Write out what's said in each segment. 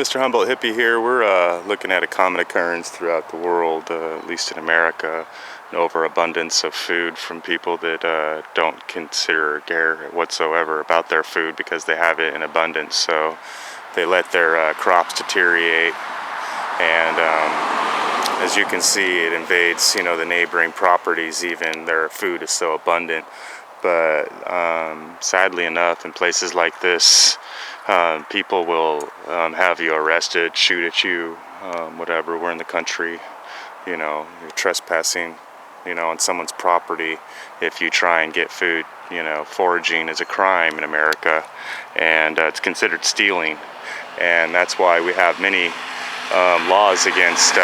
Mr. Humboldt Hippie here. We're looking at a common occurrence throughout the world, at least in America, an overabundance of food from people that don't consider or care whatsoever about their food because they have it in abundance. So they let their crops deteriorate, and as you can see, it invades, the neighboring properties. Even their food is so abundant. But sadly enough, in places like this, people will have you arrested, shoot at you, whatever. We're in the country, you're trespassing, on someone's property. If you try and get food, foraging is a crime in America, and it's considered stealing. And that's why we have many laws against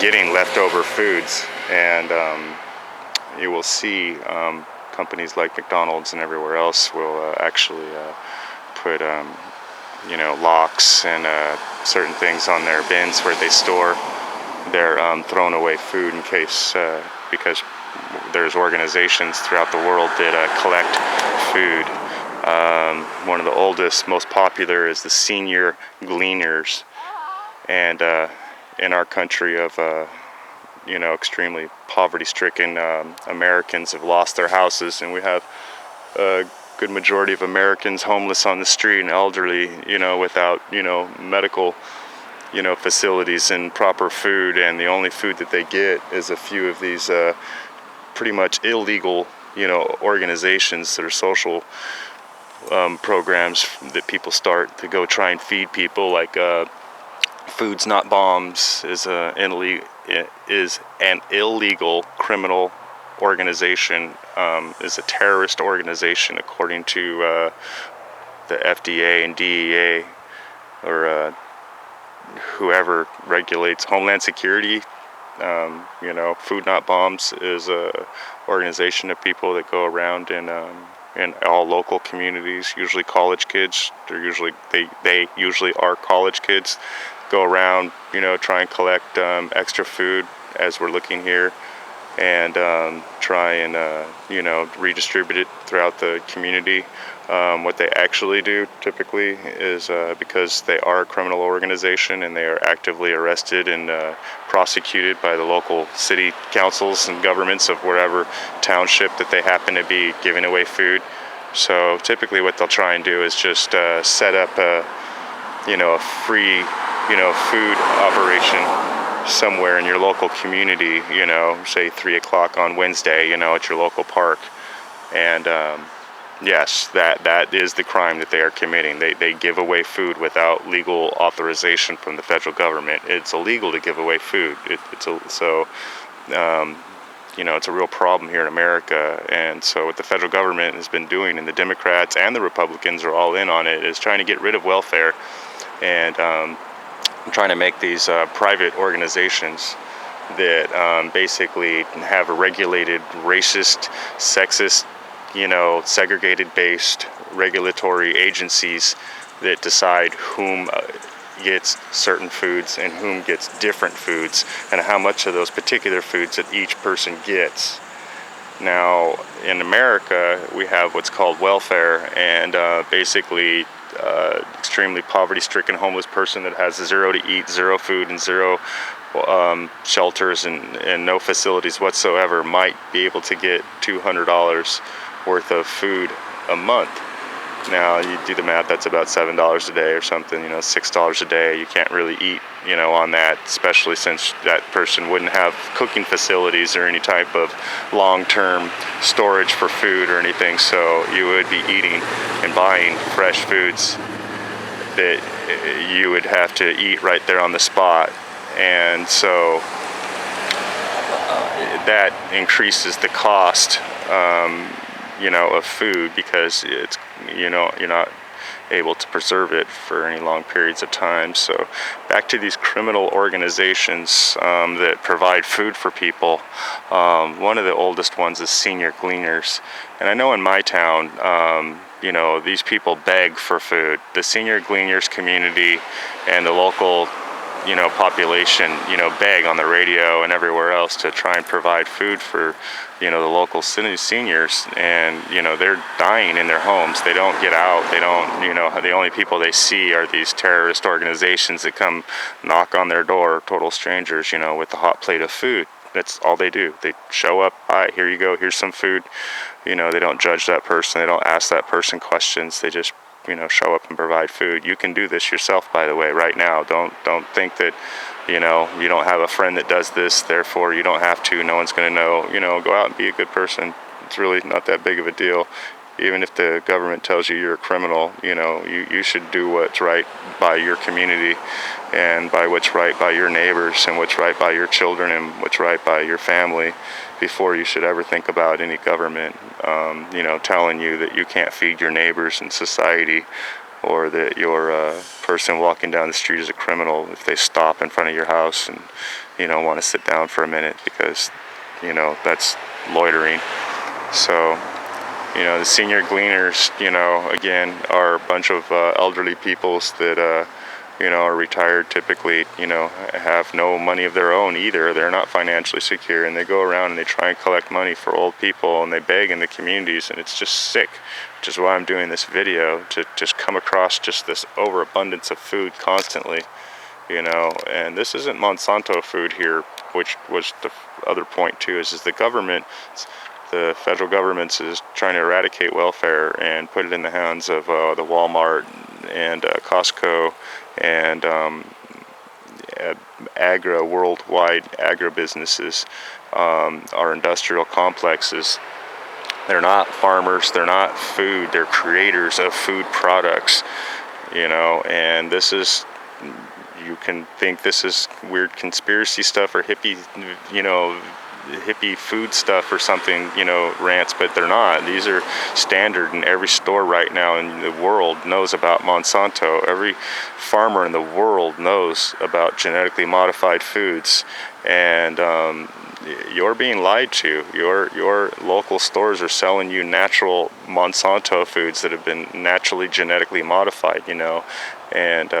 getting leftover foods. And you will see companies like McDonald's and everywhere else will actually put locks and certain things on their bins where they store their thrown away food in case, because there's organizations throughout the world that collect food. One of the oldest, most popular is the Senior Gleaners, and in our country of extremely poverty-stricken Americans have lost their houses, and we have a good majority of Americans homeless on the street and elderly, without, medical, facilities and proper food, and the only food that they get is a few of these pretty much illegal, organizations that are social programs that people start to go try and feed people, like Foods Not Bombs is an illegal criminal organization, is a terrorist organization according to the FDA and DEA, or whoever regulates Homeland Security. Food Not Bombs is a organization of people that go around in all local communities, usually college kids. They usually are college kids. Go around, try and collect extra food, as we're looking here, and try and redistribute it throughout the community. What they actually do typically is, because they are a criminal organization and they are actively arrested and prosecuted by the local city councils and governments of wherever township that they happen to be giving away food. So typically what they'll try and do is just set up a free food operation somewhere in your local community, say 3 o'clock on Wednesday, at your local park. And yes, that is the crime that they are committing. They give away food without legal authorization from the federal government. It's illegal to give away food. It's a real problem here in America. And so what the federal government has been doing, and the Democrats and the Republicans are all in on it, is trying to get rid of welfare and trying to make these private organizations that basically have a regulated, racist, sexist, segregated-based regulatory agencies that decide whom gets certain foods and whom gets different foods, and how much of those particular foods that each person gets. Now, in America, we have what's called welfare, and basically extremely poverty-stricken homeless person that has zero to eat, zero food, and zero shelters and no facilities whatsoever might be able to get $200 worth of food a month. Now, you do the math, that's about $7 a day or something, $6 a day. You can't really eat, on that, especially since that person wouldn't have cooking facilities or any type of long-term storage for food or anything. So you would be eating and buying fresh foods that you would have to eat right there on the spot. And so that increases the cost, of food, because it's, you're not able to preserve it for any long periods of time. So back to these criminal organizations that provide food for people. One of the oldest ones is Senior Gleaners. And I know in my town, these people beg for food. The Senior Gleaners community and the local population, beg on the radio and everywhere else to try and provide food for, the local seniors, and, they're dying in their homes. They don't get out. They don't, the only people they see are these terrorist organizations that come knock on their door, total strangers, with a hot plate of food. That's all they do. They show up, hi, here you go, here's some food. They don't judge that person. They don't ask that person questions. They just, show up and provide food. You can do this yourself, by the way, right now. Don't think that, you don't have a friend that does this, therefore you don't have to. No one's going to know. Go out and be a good person. It's really not that big of a deal. Even if the government tells you you're a criminal, you should do what's right by your community and by what's right by your neighbors and what's right by your children and what's right by your family before you should ever think about any government, telling you that you can't feed your neighbors in society, or that your person walking down the street is a criminal if they stop in front of your house and, want to sit down for a minute because, that's loitering. So, the senior gleaners, again, are a bunch of elderly peoples that, are retired typically, have no money of their own either. They're not financially secure, and they go around and they try and collect money for old people, and they beg in the communities, and it's just sick, which is why I'm doing this video, to just come across just this overabundance of food constantly, and this isn't Monsanto food here, which was the other point too, is the government, the federal government is trying to eradicate welfare and put it in the hands of the Walmart and Costco and worldwide agribusinesses, our industrial complexes. They're not farmers, they're not food, they're creators of food products, and this is, you can think this is weird conspiracy stuff or hippie food stuff or something, rants, but they're not. These are standard, in every store right now in the world knows about Monsanto. Every farmer in the world knows about genetically modified foods, and you're being lied to. Your local stores are selling you natural Monsanto foods that have been naturally genetically modified, and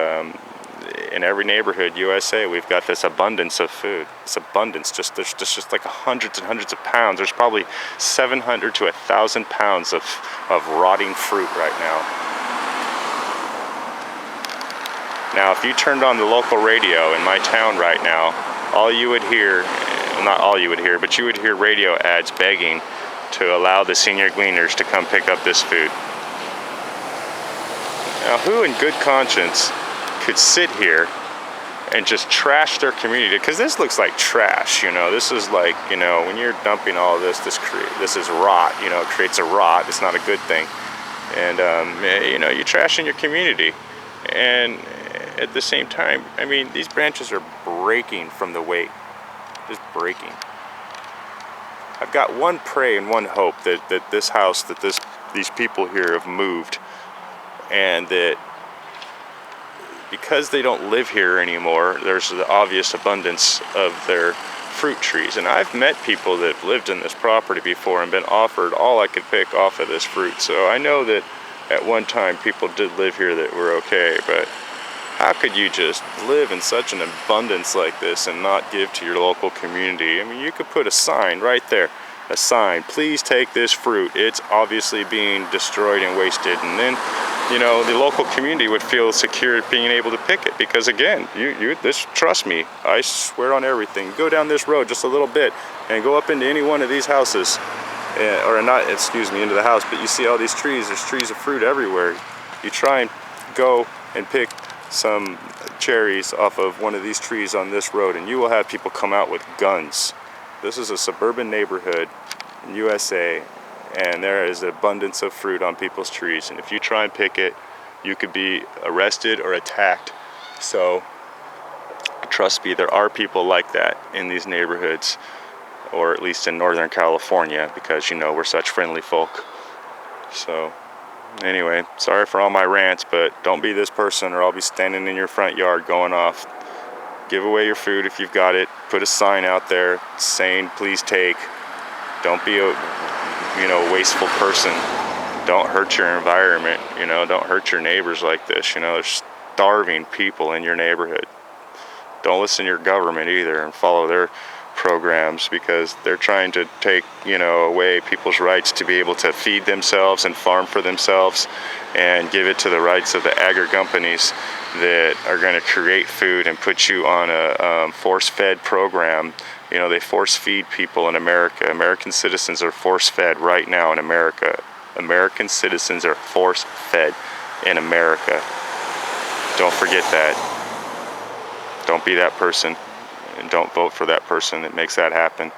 in every neighborhood, USA, we've got this abundance of food. This abundance, there's just like hundreds and hundreds of pounds. There's probably 700 to 1,000 pounds of rotting fruit right now. Now, if you turned on the local radio in my town right now, all you would hear, not all you would hear, but you would hear radio ads begging to allow the senior gleaners to come pick up this food. Now, who in good conscience could sit here and just trash their community? Because this looks like trash, this is like, when you're dumping all of this, this is rot, it creates a rot. It's not a good thing. And you're trashing your community, and at the same time, these branches are breaking from the weight, just breaking. I've got one prayer and one hope that this house, that these people here have moved, and that because they don't live here anymore, there's the obvious abundance of their fruit trees. And I've met people that have lived in this property before and been offered all I could pick off of this fruit. So I know that at one time people did live here that were okay, but how could you just live in such an abundance like this and not give to your local community? You could put a sign right there, a sign, please take this fruit. It's obviously being destroyed and wasted. And then, the local community would feel secure being able to pick it, because again, trust me, I swear on everything, go down this road just a little bit and go up into any one of these houses, into the house, but you see all these trees, there's trees of fruit everywhere. You try and go and pick some cherries off of one of these trees on this road, and you will have people come out with guns. This is a suburban neighborhood in USA, and there is an abundance of fruit on people's trees, and if you try and pick it, you could be arrested or attacked. So trust me, there are people like that in these neighborhoods, or at least in Northern California, because we're such friendly folk. So anyway, sorry for all my rants, but don't be this person, or I'll be standing in your front yard going off. Give away your food if you've got it. Put a sign out there saying, please take. Don't be a wasteful person. Don't hurt your environment. Don't hurt your neighbors like this. There's starving people in your neighborhood. Don't listen to your government either and follow their programs, because they're trying to take, away people's rights to be able to feed themselves and farm for themselves, and give it to the rights of the agri companies that are going to create food and put you on a force-fed program. They force-feed people in America. American citizens are force-fed right now in America. American citizens are force-fed in America. Don't forget that. Don't be that person, and don't vote for that person that makes that happen.